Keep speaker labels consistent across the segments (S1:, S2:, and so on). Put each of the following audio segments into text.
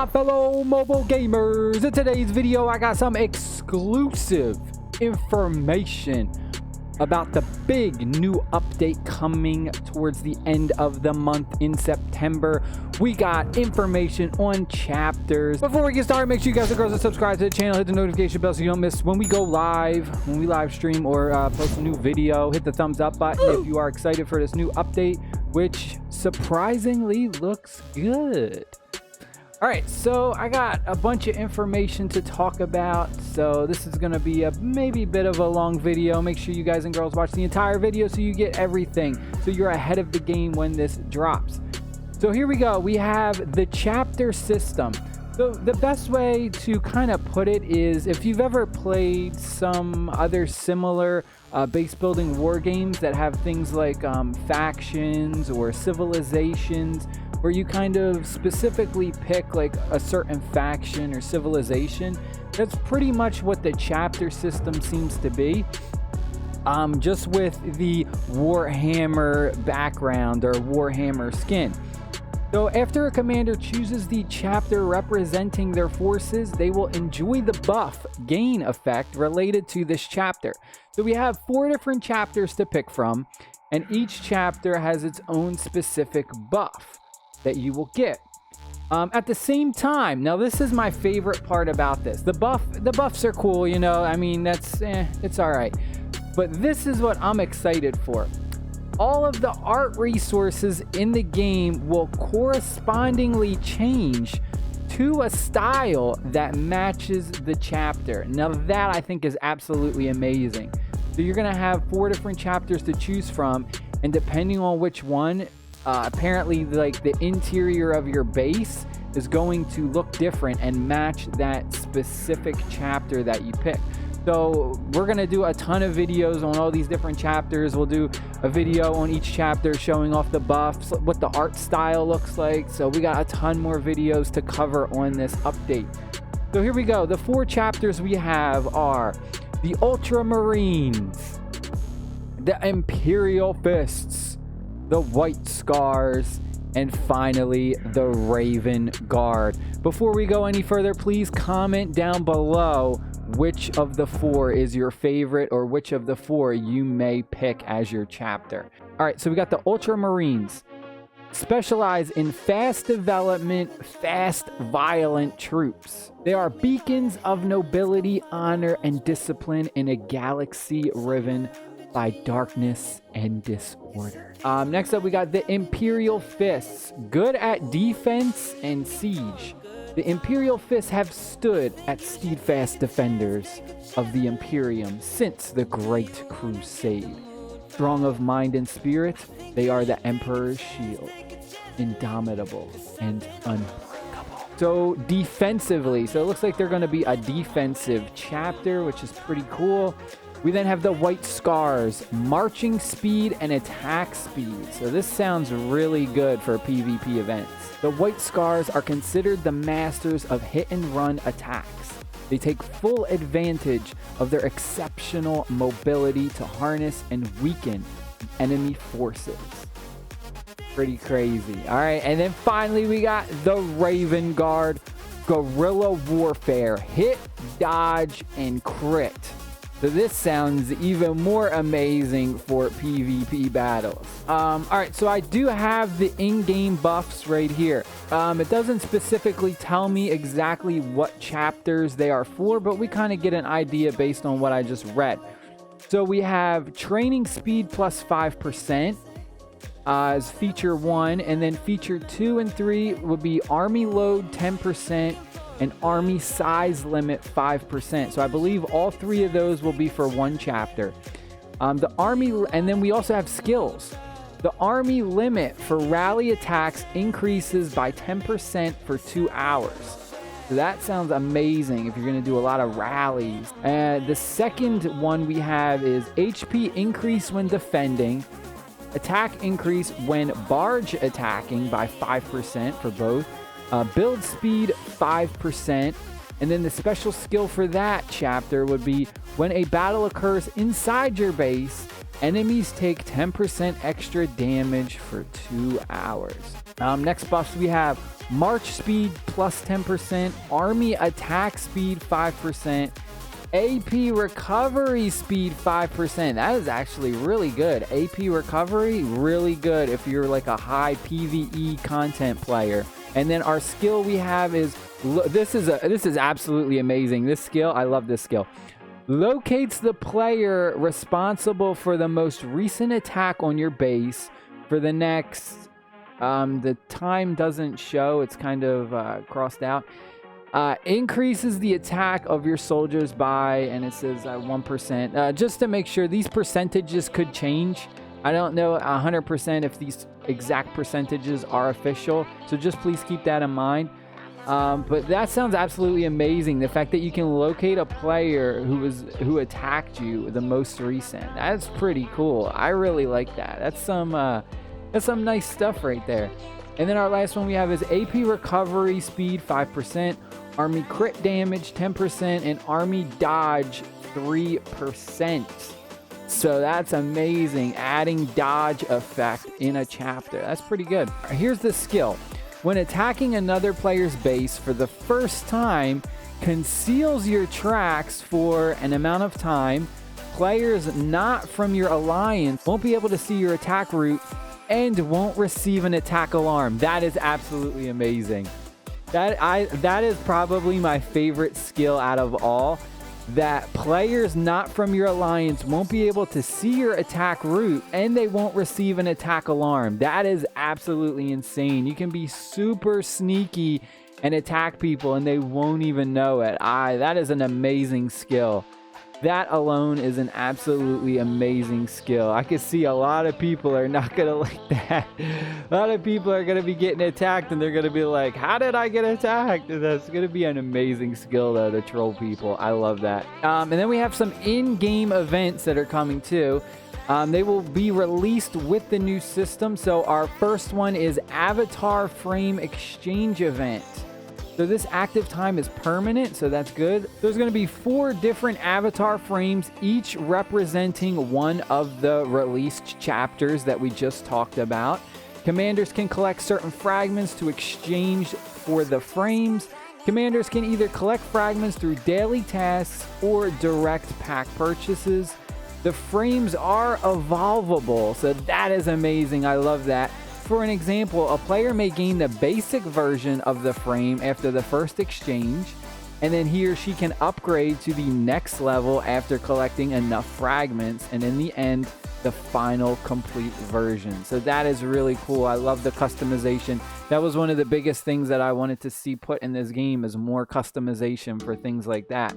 S1: my fellow mobile gamers? In today's video, I got some exclusive information about the big new update coming towards the end of the month in September. We got information on chapters. Before we get started, make sure you guys and girls are subscribed to the channel, hit the notification bell so you don't miss when we go live, when we live stream or post a new video. Hit the thumbs up button if you are excited for this new update, which surprisingly looks good. All right, so I got a bunch of information to talk about. So this is gonna be maybe a bit of a long video. Make sure you guys and girls watch the entire video so you get everything, so you're ahead of the game when this drops. So here we go. We have the chapter system. So the best way to kind of put it is, if you've ever played some other similar base building war games that have things like factions or civilizations, where you kind of specifically pick like a certain faction or civilization, that's pretty much what the chapter system seems to be. Just with the Warhammer background or Warhammer skin. So after a commander chooses the chapter representing their forces, they will enjoy the buff gain effect related to this chapter. So we have 4 different chapters to pick from, and each chapter has its own specific buff that you will get. At the same time, now this is my favorite part about this. The buffs are cool, you know, I mean, it's all right. But this is what I'm excited for. All of the art resources in the game will correspondingly change to a style that matches the chapter. Now that I think is absolutely amazing. So you're gonna have 4 different chapters to choose from, and depending on which one, apparently like the interior of your base is going to look different and match that specific chapter that you pick. So we're gonna do a ton of videos on all these different chapters. We'll do a video on each chapter showing off the buffs, what the art style looks like. So we got a ton more videos to cover on this update. So here we go. The 4 chapters we have are the Ultramarines, the Imperial Fists, the White Scars, and finally the Raven Guard. Before we go any further, please comment down below which of the 4 is your favorite, or which of the 4 you may pick as your chapter. All right, so we got the Ultramarines. Specialize in fast development, fast, violent troops. They are beacons of nobility, honor, and discipline in a galaxy riven by darkness and disorder. Next up, we got the Imperial Fists. Good at defense and siege. The Imperial Fists have stood as steadfast defenders of the Imperium since the Great Crusade. Strong of mind and spirit, they are the Emperor's shield, indomitable and unbreakable. So defensively, so it looks like they're going to be a defensive chapter, which is pretty cool. We then have the White Scars, marching speed and attack speed. So this sounds really good for PvP events. The White Scars are considered the masters of hit and run attacks. They take full advantage of their exceptional mobility to harness and weaken enemy forces. Pretty crazy. All right, and then finally we got the Raven Guard, guerrilla warfare, hit, dodge, and crit. So this sounds even more amazing for PvP battles. All right, so I do have the in-game buffs right here. It doesn't specifically tell me exactly what chapters they are for, but we kind of get an idea based on what I just read. So we have training speed plus 5% as feature 1, and then feature 2 and 3 would be army load 10%, and army size limit 5%. So I believe all 3 of those will be for 1 chapter. The army, and then we also have skills. The army limit for rally attacks increases by 10% for 2 hours. So that sounds amazing if you're gonna do a lot of rallies. The second one we have is HP increase when defending, attack increase when barge attacking by 5% for both, build speed 5%, and then the special skill for that chapter would be when a battle occurs inside your base, Enemies take 10% extra damage for 2 hours. Next buffs we have March speed plus 10%, Army attack speed 5%, AP recovery speed 5%. That is actually really good. AP recovery, really good if you're like a high PvE content player. And then our skill we have is, this is absolutely amazing. This skill, I love this skill. Locates the player responsible for the most recent attack on your base for the next, the time doesn't show, it's kind of crossed out. Increases the attack of your soldiers by, and it says 1%. Just to make sure, these percentages could change. I don't know 100% if these exact percentages are official, so just please keep that in mind. But that sounds absolutely amazing. The fact that you can locate a player who attacked you the most recent. That's pretty cool. I really like that. That's some nice stuff right there. And then our last one we have is AP recovery speed 5%, Army crit damage 10%, and Army dodge 3%. So that's amazing. Adding dodge effect in a chapter. That's pretty good. Here's the skill. When attacking another player's base for the first time, conceals your tracks for an amount of time. Players not from your alliance won't be able to see your attack route and won't receive an attack alarm. That is absolutely amazing. That is probably my favorite skill out of all. That players not from your alliance won't be able to see your attack route and they won't receive an attack alarm. That is absolutely insane. You can be super sneaky and attack people and they won't even know it. That is an amazing skill. That alone is an absolutely amazing skill. I can see a lot of people are not going to like that. A lot of people are going to be getting attacked and they're going to be like, how did I get attacked? That's going to be an amazing skill though to troll people. I love that. And then we have some in-game events that are coming too. They will be released with the new system. So our first one is Avatar Frame Exchange Event. So this active time is permanent, so that's good. There's going to be 4 different avatar frames, each representing one of the released chapters that we just talked about. Commanders can collect certain fragments to exchange for the frames. Commanders can either collect fragments through daily tasks or direct pack purchases. The frames are evolvable, so that is amazing. I love that. For an example, a player may gain the basic version of the frame after the first exchange, and then he or she can upgrade to the next level after collecting enough fragments, and in the end, the final complete version. So that is really cool. I love the customization. That was one of the biggest things that I wanted to see put in this game, is more customization for things like that.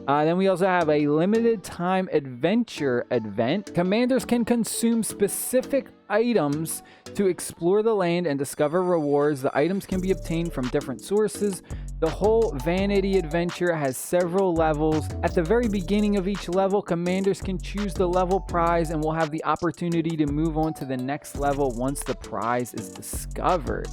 S1: Then we also have a limited time adventure event. Commanders can consume specific items to explore the land and discover rewards. The items can be obtained from different sources. The whole vanity adventure has several levels. At the very beginning of each level, commanders can choose the level prize and will have the opportunity to move on to the next level once the prize is discovered.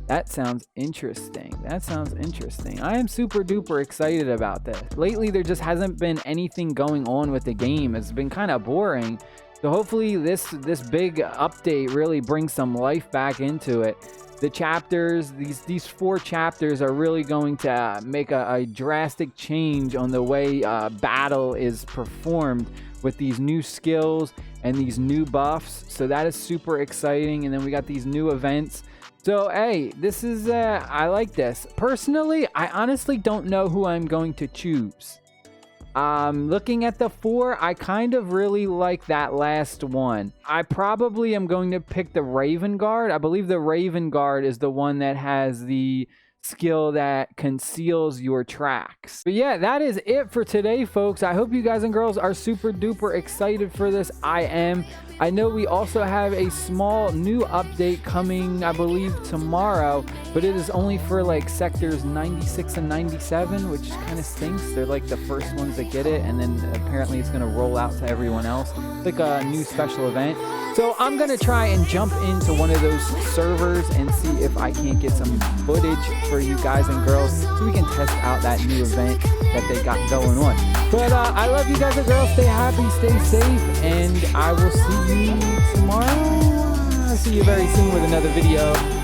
S1: That sounds interesting. That sounds interesting. I am super duper excited about this. Lately, there just hasn't been anything going on with the game. It's been kind of boring. So hopefully this big update really brings some life back into it. The chapters, these 4 chapters are really going to make a drastic change on the way battle is performed with these new skills and these new buffs. So that is super exciting. And then we got these new events. So, hey, this is, I like this. Personally, I honestly don't know who I'm going to choose. Looking at the 4, I kind of really like that last one. I probably am going to pick the Raven Guard. I believe the Raven Guard is the one that has the skill that conceals your tracks. But yeah, that is it for today, folks. I hope you guys and girls are super duper excited for this. I am. I know we also have a small new update coming, I believe, tomorrow, but it is only for like sectors 96 and 97, which kind of stinks. They're like the first ones that get it, and then apparently it's going to roll out to everyone else, like a new special event. So I'm gonna try and jump into one of those servers and see if I can't get some footage for you guys and girls so we can test out that new event that they got going on. But I love you guys and girls. Stay happy, stay safe, and I will see you tomorrow. I'll see you very soon with another video.